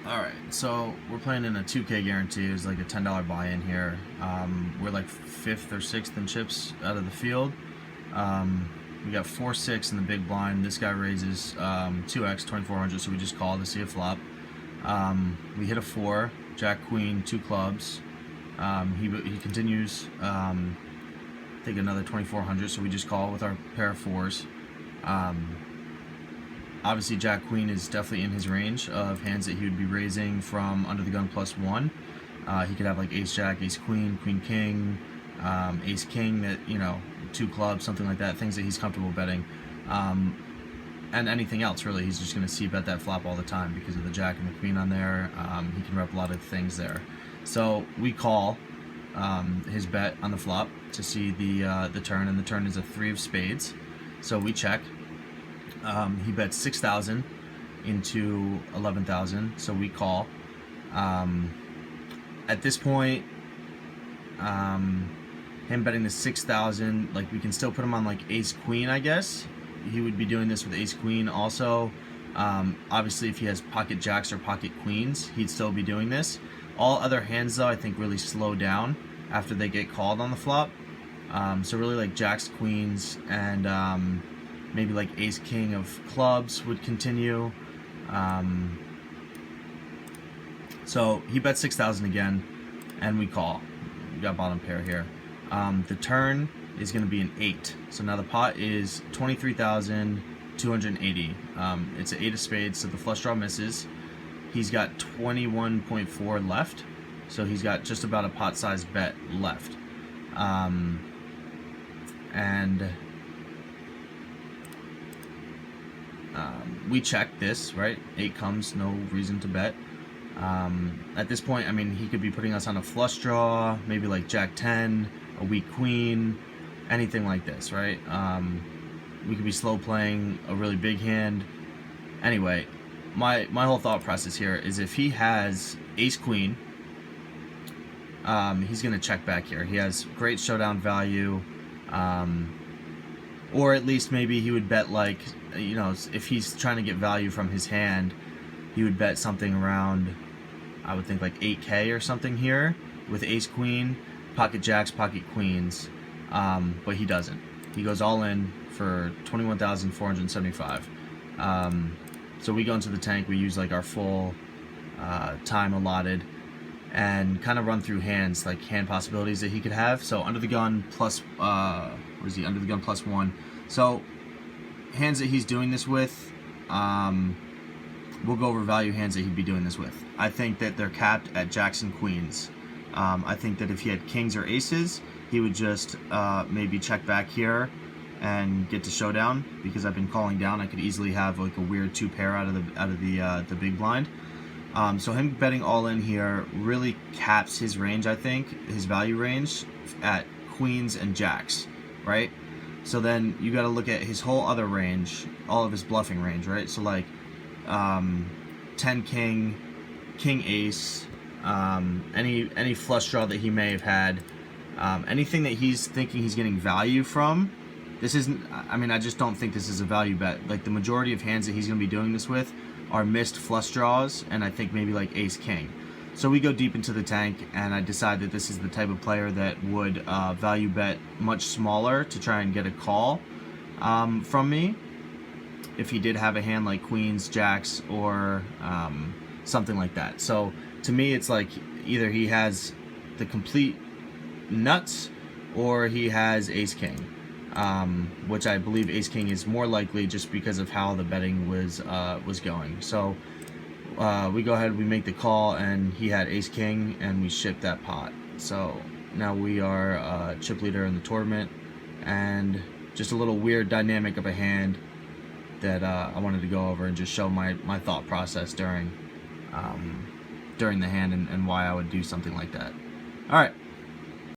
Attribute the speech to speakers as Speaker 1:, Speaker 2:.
Speaker 1: Alright, so we're playing in a 2K guarantee. It's like a $10 buy-in here. We're like 5th or 6th in chips out of the field. We got 4-6 in the big blind. This guy raises 2x, 2400, so we just call to see a flop. We hit a 4, Jack, Queen, 2 clubs. He continues, I think another 2400, so we just call with our pair of 4s. Obviously, Jack Queen is definitely in his range of hands that he would be raising from under the gun +1. He could have like Ace Jack, Ace Queen, Queen King, Ace King, that, you know, 2 clubs, something like that, things that he's comfortable betting. And anything else, really. He's just going to c-bet that flop all the time because of the Jack and the Queen on there. He can rep a lot of things there. So we call his bet on the flop to see the turn, and the turn is a 3 of spades. So we check. He bets 6,000 into 11,000, so we call. At this point, him betting the 6,000, like, we can still put him on like Ace Queen, I guess. He would be doing this with Ace Queen also. Obviously, if he has pocket jacks or pocket queens, he'd still be doing this. All other hands, though, I think really slow down after they get called on the flop. So really, like jacks, queens, and maybe like Ace King of clubs would continue. So he bet 6,000 again, and we call. We got bottom pair here. The turn is going to be an 8. So now the pot is 23,280. It's an 8 of spades, so the flush draw misses. He's got 21.4 left, so he's got just about a pot-sized bet left. We check this, right? 8 comes, no reason to bet. At this point, I mean, he could be putting us on a flush draw, maybe like Jack 10, a weak queen, anything like this, right? We could be slow playing a really big hand. Anyway, my whole thought process here is if he has Ace Queen, he's going to check back here. He has great showdown value, or at least maybe he would bet, like, you know, if he's trying to get value from his hand, he would bet something around, I would think, like 8K or something here with Ace Queen, pocket jacks, pocket queens, but he doesn't. He goes all in for 21,475. So we go into the tank, we use like our full time allotted, and kind of run through hands, like hand possibilities that he could have. So under the gun plus, what is he, under the gun +1. So hands that he's doing this with, we'll go over value hands that he'd be doing this with. I think that they're capped at jacks and queens. I think that if he had kings or aces, he would just maybe check back here and get to showdown, because I've been calling down. I could easily have like a weird 2 pair out of the big blind. So him betting all in here really caps his range, I think, his value range at queens and jacks, right? So then you got to look at his whole other range, all of his bluffing range, right? So like 10 king, king ace, any flush draw that he may have had, anything that he's thinking he's getting value from. This isn't, I mean, I just don't think this is a value bet. Like, the majority of hands that he's going to be doing this with are missed flush draws, and I think maybe like ace king. So we go deep into the tank, and I decide that this is the type of player that would value bet much smaller to try and get a call from me if he did have a hand like queens, jacks, or something like that. So to me, it's like either he has the complete nuts or he has ace king, which I believe ace king is more likely just because of how the betting was going. So we go ahead, we make the call, and he had ace king, and we ship that pot. So now we are chip leader in the tournament, and just a little weird dynamic of a hand that I wanted to go over and just show my thought process during the hand, and why I would do something like that. All right.